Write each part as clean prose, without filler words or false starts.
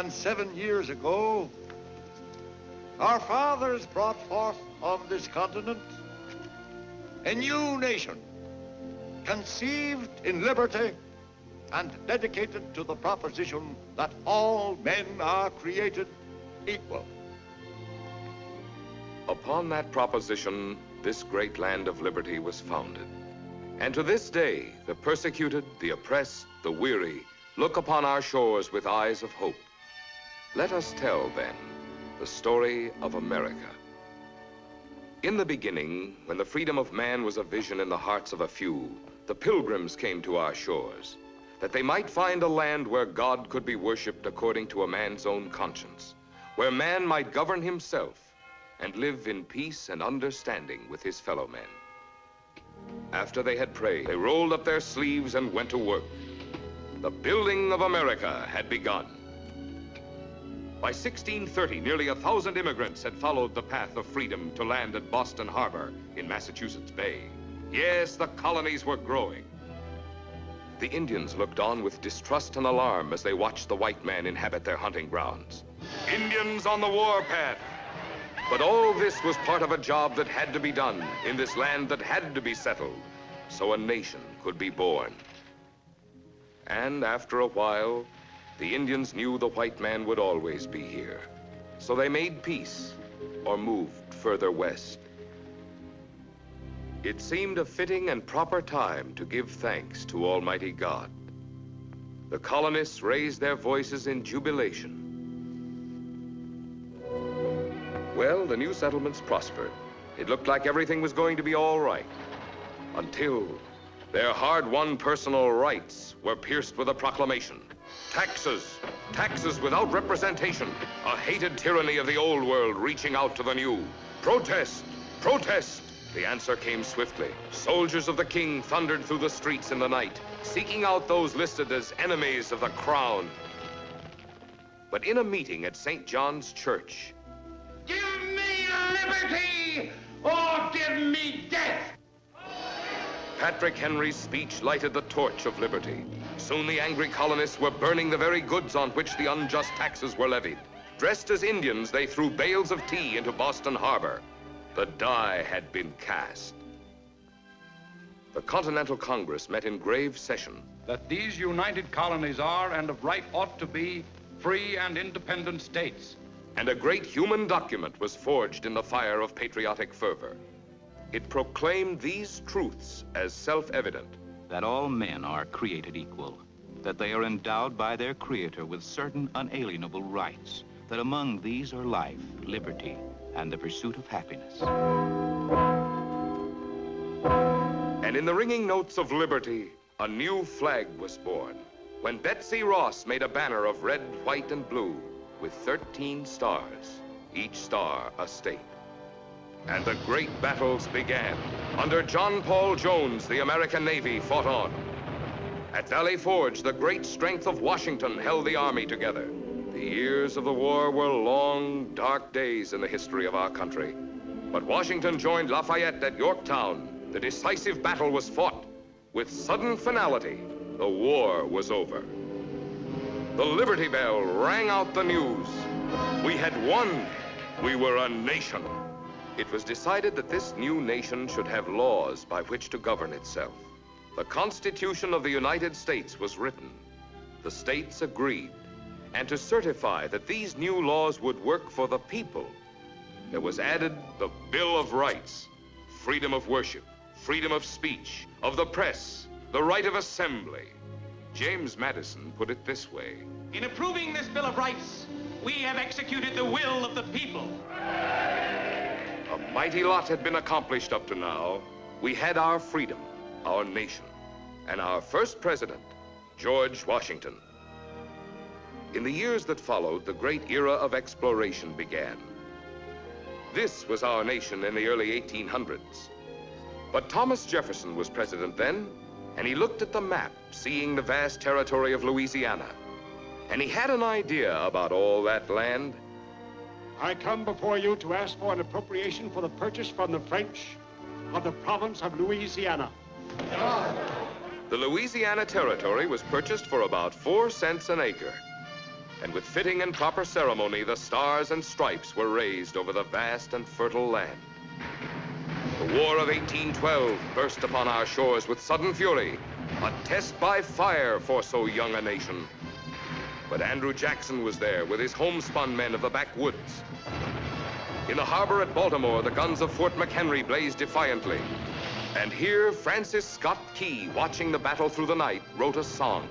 107 years ago, our fathers brought forth on this continent a new nation, conceived in liberty and dedicated to the proposition that all men are created equal. Upon that proposition, this great land of liberty was founded. And to this day, the persecuted, the oppressed, the weary, look upon our shores with eyes of hope. Let us tell, then, the story of America. In the beginning, when the freedom of man was a vision in the hearts of a few, the pilgrims came to our shores, that they might find a land where God could be worshipped according to a man's own conscience, where man might govern himself and live in peace and understanding with his fellow men. After they had prayed, they rolled up their sleeves and went to work. The building of America had begun. By 1630, nearly 1,000 immigrants had followed the path of freedom to land at Boston Harbor in Massachusetts Bay. Yes, the colonies were growing. The Indians looked on with distrust and alarm as they watched the white man inhabit their hunting grounds. Indians on the warpath. But all this was part of a job that had to be done in this land that had to be settled, so a nation could be born. And after a while, the Indians knew the white man would always be here. So they made peace or moved further west. It seemed a fitting and proper time to give thanks to Almighty God. The colonists raised their voices in jubilation. Well, the new settlements prospered. It looked like everything was going to be all right, until their hard-won personal rights were pierced with a proclamation. Taxes, taxes without representation, a hated tyranny of the old world reaching out to the new. Protest, protest. The answer came swiftly. Soldiers of the king thundered through the streets in the night, seeking out those listed as enemies of the crown. But in a meeting at St. John's Church, give me liberty or give me death! Patrick Henry's speech lighted the torch of liberty. Soon the angry colonists were burning the very goods on which the unjust taxes were levied. Dressed as Indians, they threw bales of tea into Boston Harbor. The die had been cast. The Continental Congress met in grave session. That these united colonies are, and of right ought to be, free and independent states. And a great human document was forged in the fire of patriotic fervor. It proclaimed these truths as self-evident. That all men are created equal, that they are endowed by their Creator with certain unalienable rights, that among these are life, liberty, and the pursuit of happiness. And in the ringing notes of liberty, a new flag was born, when Betsy Ross made a banner of red, white, and blue with 13 stars, each star a state. And the great battles began. Under John Paul Jones, the American Navy fought on. At Valley Forge, the great strength of Washington held the army together. The years of the war were long, dark days in the history of our country. But Washington joined Lafayette at Yorktown. The decisive battle was fought. With sudden finality, the war was over. The Liberty Bell rang out the news. We had won. We were a nation. It was decided that this new nation should have laws by which to govern itself. The Constitution of the United States was written. The states agreed. And to certify that these new laws would work for the people, there was added the Bill of Rights, freedom of worship, freedom of speech, of the press, the right of assembly. James Madison put it this way: in approving this Bill of Rights, we have executed the will of the people. A mighty lot had been accomplished up to now. We had our freedom, our nation, and our first president, George Washington. In the years that followed, the great era of exploration began. This was our nation in the early 1800s. But Thomas Jefferson was president then, and he looked at the map, seeing the vast territory of Louisiana. And he had an idea about all that land. I come before you to ask for an appropriation for the purchase from the French of the province of Louisiana. The Louisiana territory was purchased for about 4 cents an acre. And with fitting and proper ceremony, the stars and stripes were raised over the vast and fertile land. The War of 1812 burst upon our shores with sudden fury, a test by fire for so young a nation. But Andrew Jackson was there with his homespun men of the backwoods. In the harbor at Baltimore, the guns of Fort McHenry blazed defiantly. And here, Francis Scott Key, watching the battle through the night, wrote a song,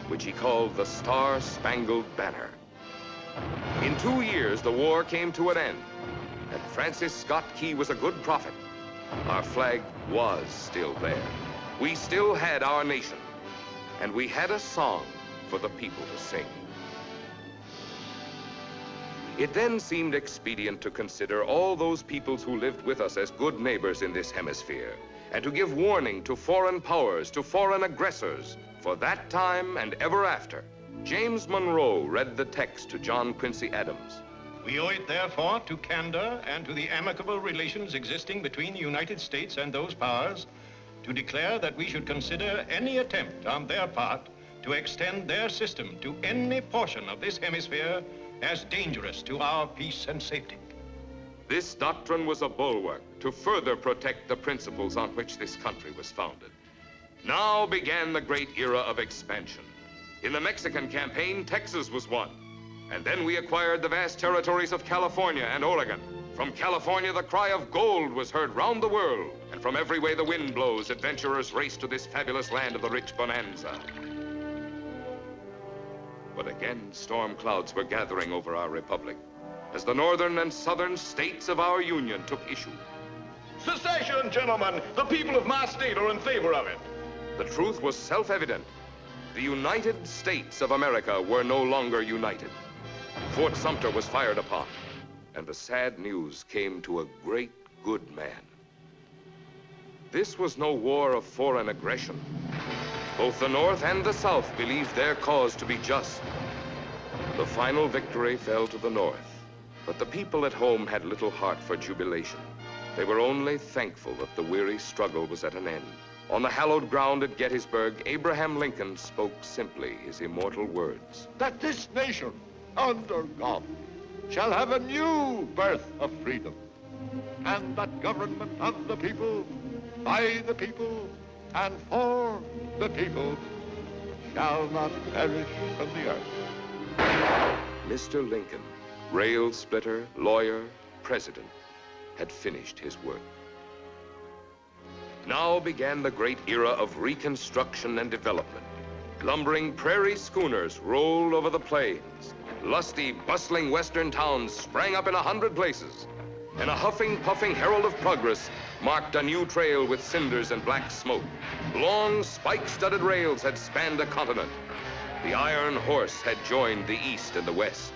which he called the Star-Spangled Banner. In 2 years, the war came to an end, and Francis Scott Key was a good prophet. Our flag was still there. We still had our nation, and we had a song for the people to sing. It then seemed expedient to consider all those peoples who lived with us as good neighbors in this hemisphere, and to give warning to foreign powers, to foreign aggressors, for that time and ever after. James Monroe read the text to John Quincy Adams. We owe it, therefore, to candor and to the amicable relations existing between the United States and those powers to declare that we should consider any attempt on their part to extend their system to any portion of this hemisphere as dangerous to our peace and safety. This doctrine was a bulwark to further protect the principles on which this country was founded. Now began the great era of expansion. In the Mexican campaign, Texas was won. And then we acquired the vast territories of California and Oregon. From California, the cry of gold was heard round the world. And from every way the wind blows, adventurers race to this fabulous land of the rich bonanza. But again, storm clouds were gathering over our republic as the northern and southern states of our union took issue. Secession, gentlemen! The people of my state are in favor of it. The truth was self-evident. The United States of America were no longer united. Fort Sumter was fired upon, and the sad news came to a great good man. This was no war of foreign aggression. Both the North and the South believed their cause to be just. The final victory fell to the North, but the people at home had little heart for jubilation. They were only thankful that the weary struggle was at an end. On the hallowed ground at Gettysburg, Abraham Lincoln spoke simply his immortal words. That this nation, under God, shall have a new birth of freedom, and that government of the people, by the people, and for the people, shall not perish from the earth. Mr. Lincoln, rail splitter, lawyer, president, had finished his work. Now began the great era of reconstruction and development. Lumbering prairie schooners rolled over the plains. Lusty, bustling western towns sprang up in 100 places. And a huffing, puffing herald of progress marked a new trail with cinders and black smoke. Long, spike-studded rails had spanned a continent. The iron horse had joined the East and the West.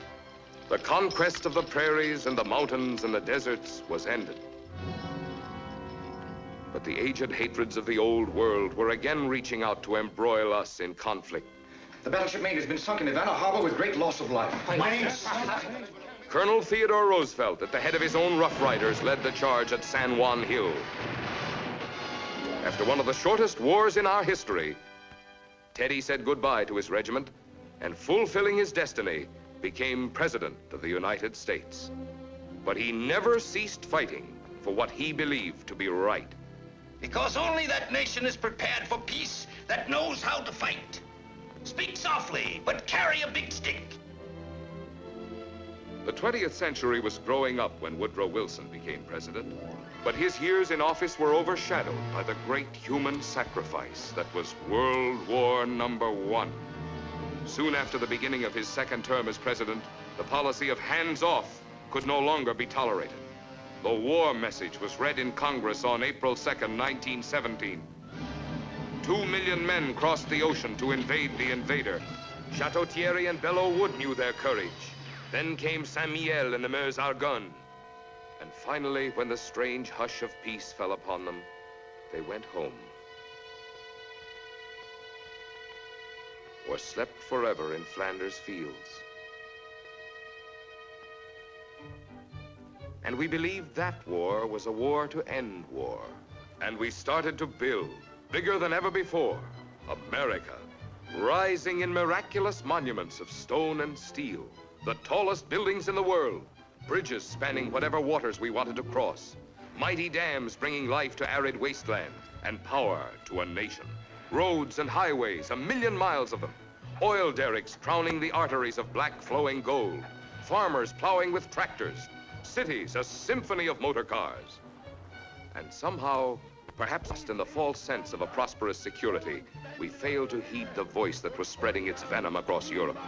The conquest of the prairies and the mountains and the deserts was ended. But the aged hatreds of the old world were again reaching out to embroil us in conflict. The battleship Maine has been sunk in Havana Harbor with great loss of life. Colonel Theodore Roosevelt, at the head of his own Rough Riders, led the charge at San Juan Hill. After one of the shortest wars in our history, Teddy said goodbye to his regiment and, fulfilling his destiny, became President of the United States. But he never ceased fighting for what he believed to be right. Because only that nation is prepared for peace that knows how to fight. Speak softly, but carry a big stick. The 20th century was growing up when Woodrow Wilson became president, but his years in office were overshadowed by the great human sacrifice that was World War #1. Soon after the beginning of his second term as president, the policy of hands-off could no longer be tolerated. The war message was read in Congress on April 2nd, 1917. 2 million men crossed the ocean to invade the invader. Chateau Thierry and Belleau Wood knew their courage. Then came Saint-Mihiel and the Meuse-Argonne. And finally, when the strange hush of peace fell upon them, they went home. Or slept forever in Flanders fields. And we believed that war was a war to end war. And we started to build, bigger than ever before, America. rising in miraculous monuments of stone and steel, the tallest buildings in the world, bridges spanning whatever waters we wanted to cross, mighty dams bringing life to arid wastelands and power to a nation, roads and highways, 1,000,000 miles of them, oil derricks crowning the arteries of black flowing gold, farmers plowing with tractors, cities a symphony of motor cars. And somehow, perhaps in the false sense of a prosperous security, we failed to heed the voice that was spreading its venom across Europe.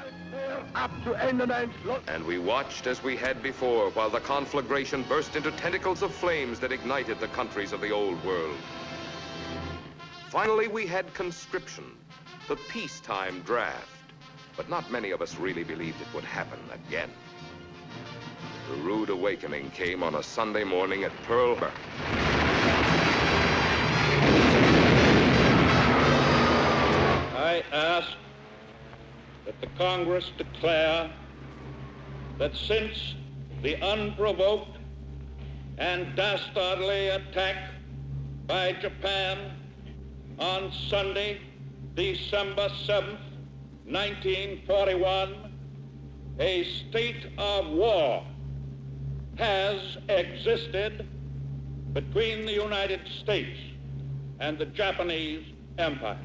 And we watched as we had before while the conflagration burst into tentacles of flames that ignited the countries of the old world. Finally, we had conscription, the peacetime draft. But not many of us really believed it would happen again. The rude awakening came on a Sunday morning at Pearl Harbor. I ask that the Congress declare that since the unprovoked and dastardly attack by Japan on Sunday, December 7th, 1941, a state of war has existed between the United States and the Japanese Empire.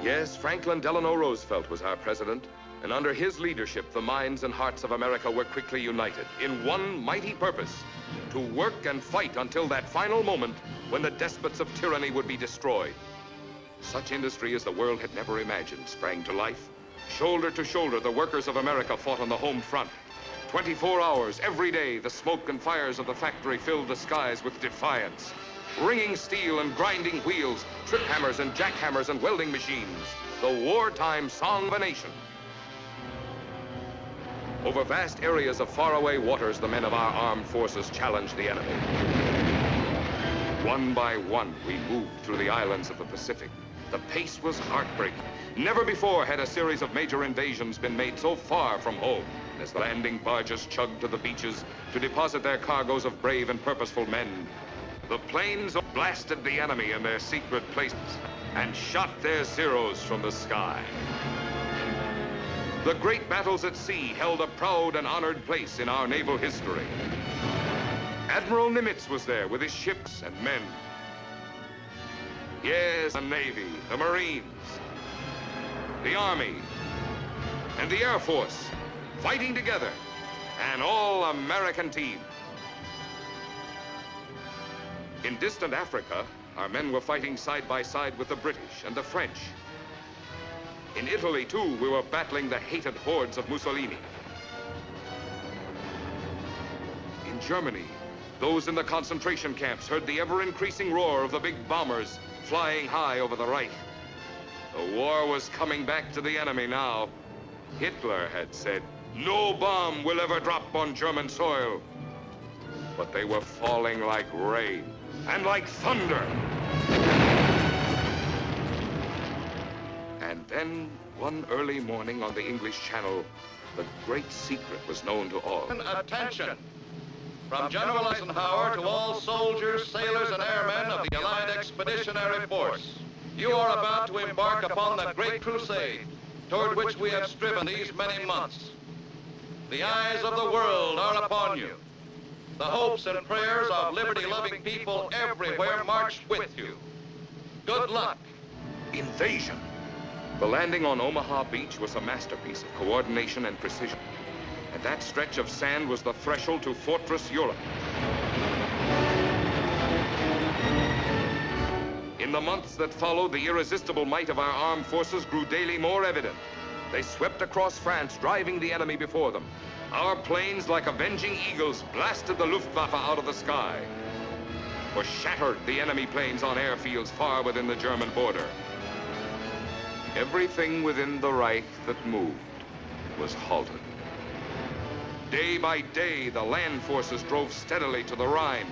Yes, Franklin Delano Roosevelt was our president, and under his leadership, the minds and hearts of America were quickly united in one mighty purpose: to work and fight until that final moment when the despots of tyranny would be destroyed. Such industry as the world had never imagined sprang to life. Shoulder to shoulder, the workers of America fought on the home front. 24 hours, every day, the smoke and fires of the factory filled the skies with defiance. Ringing steel and grinding wheels, trip hammers and jackhammers and welding machines, the wartime song of a nation. Over vast areas of faraway waters, the men of our armed forces challenged the enemy. One by one, we moved through the islands of the Pacific. The pace was heartbreaking. Never before had a series of major invasions been made so far from home. As the landing barges chugged to the beaches to deposit their cargoes of brave and purposeful men, the planes blasted the enemy in their secret places and shot their Zeros from the sky. The great battles at sea held a proud and honored place in our naval history. Admiral Nimitz was there with his ships and men. Yes, the Navy, the Marines, the Army, and the Air Force fighting together, an all-American team. In distant Africa, our men were fighting side by side with the British and the French. In Italy, too, we were battling the hated hordes of Mussolini. In Germany, those in the concentration camps heard the ever-increasing roar of the big bombers flying high over the Reich. The war was coming back to the enemy now. Hitler had said, "No bomb will ever drop on German soil." But they were falling like rain and like thunder. And then, one early morning on the English Channel, the great secret was known to all. Attention! From General Eisenhower to all soldiers, sailors, and airmen of the Allied Expeditionary Force, you are about to embark upon the great crusade toward which we have striven these many months. The eyes of the world are upon you. The hopes and prayers of liberty-loving people everywhere march with you. Good luck. Invasion. The landing on Omaha Beach was a masterpiece of coordination and precision. And that stretch of sand was the threshold to Fortress Europe. In the months that followed, the irresistible might of our armed forces grew daily more evident. They swept across France, driving the enemy before them. Our planes, like avenging eagles, blasted the Luftwaffe out of the sky, or shattered the enemy planes on airfields far within the German border. Everything within the Reich that moved was halted. Day by day, the land forces drove steadily to the Rhine.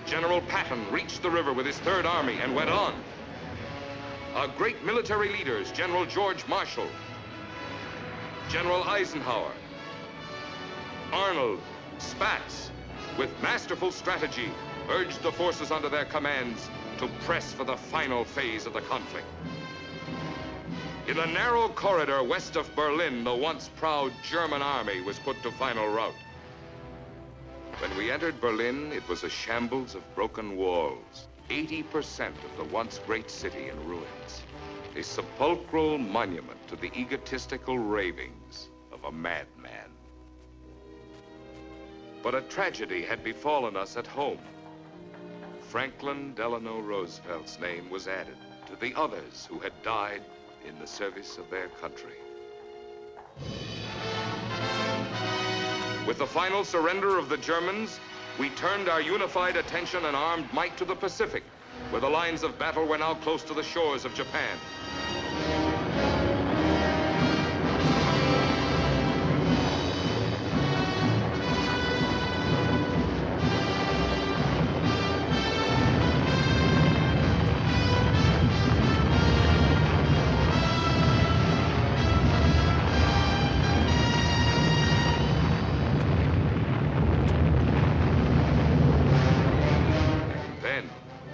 General Patton reached the river with his Third Army and went on. Our great military leaders, General George Marshall, General Eisenhower, Arnold, Spaatz, with masterful strategy, urged the forces under their commands to press for the final phase of the conflict. In the narrow corridor west of Berlin, the once proud German army was put to final rout. When we entered Berlin, it was a shambles of broken walls, 80% of the once great city in ruins. A sepulchral monument to the egotistical ravings of a madman. But a tragedy had befallen us at home. Franklin Delano Roosevelt's name was added to the others who had died in the service of their country. With the final surrender of the Germans, we turned our unified attention and armed might to the Pacific, where the lines of battle were now close to the shores of Japan.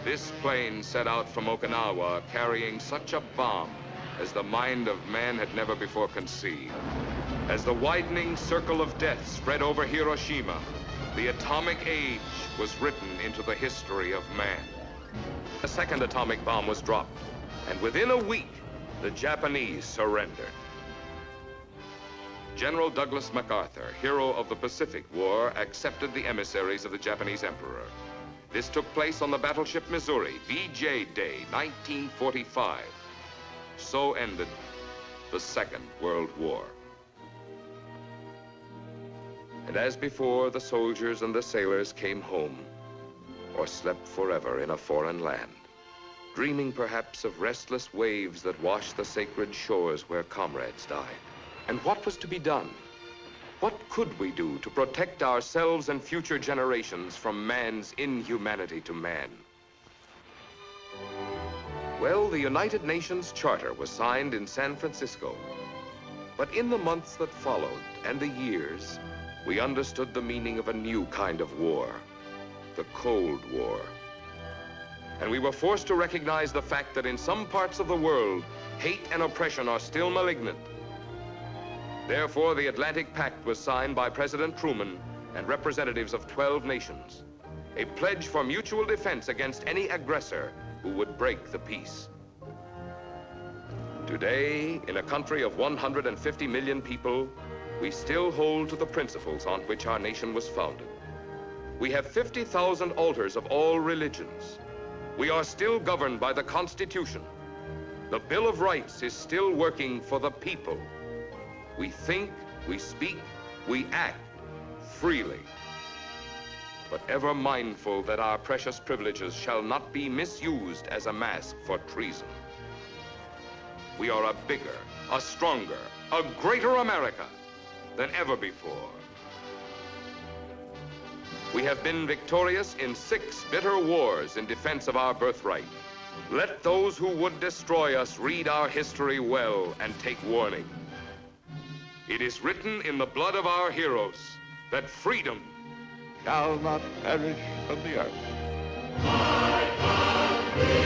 This plane set out from Okinawa carrying such a bomb as the mind of man had never before conceived. As the widening circle of death spread over Hiroshima, the atomic age was written into the history of man. A second atomic bomb was dropped, and within a week, the Japanese surrendered. General Douglas MacArthur, hero of the Pacific War, accepted the emissaries of the Japanese emperor. This took place on the battleship Missouri, VJ Day, 1945. So ended the Second World War. And as before, the soldiers and the sailors came home, or slept forever in a foreign land, dreaming perhaps of restless waves that washed the sacred shores where comrades died. And what was to be done? What could we do to protect ourselves and future generations from man's inhumanity to man? Well, the United Nations Charter was signed in San Francisco. But in the months that followed, and the years, we understood the meaning of a new kind of war, the Cold War. And we were forced to recognize the fact that in some parts of the world, hate and oppression are still malignant. Therefore, the Atlantic Pact was signed by President Truman and representatives of 12 nations, a pledge for mutual defense against any aggressor who would break the peace. Today, in a country of 150 million people, we still hold to the principles on which our nation was founded. We have 50,000 altars of all religions. We are still governed by the Constitution. The Bill of Rights is still working for the people. We think, we speak, we act freely, but ever mindful that our precious privileges shall not be misused as a mask for treason. We are a bigger, a stronger, a greater America than ever before. We have been victorious in 6 bitter wars in defense of our birthright. Let those who would destroy us read our history well and take warning. It is written in the blood of our heroes that freedom shall not perish from the earth. My country.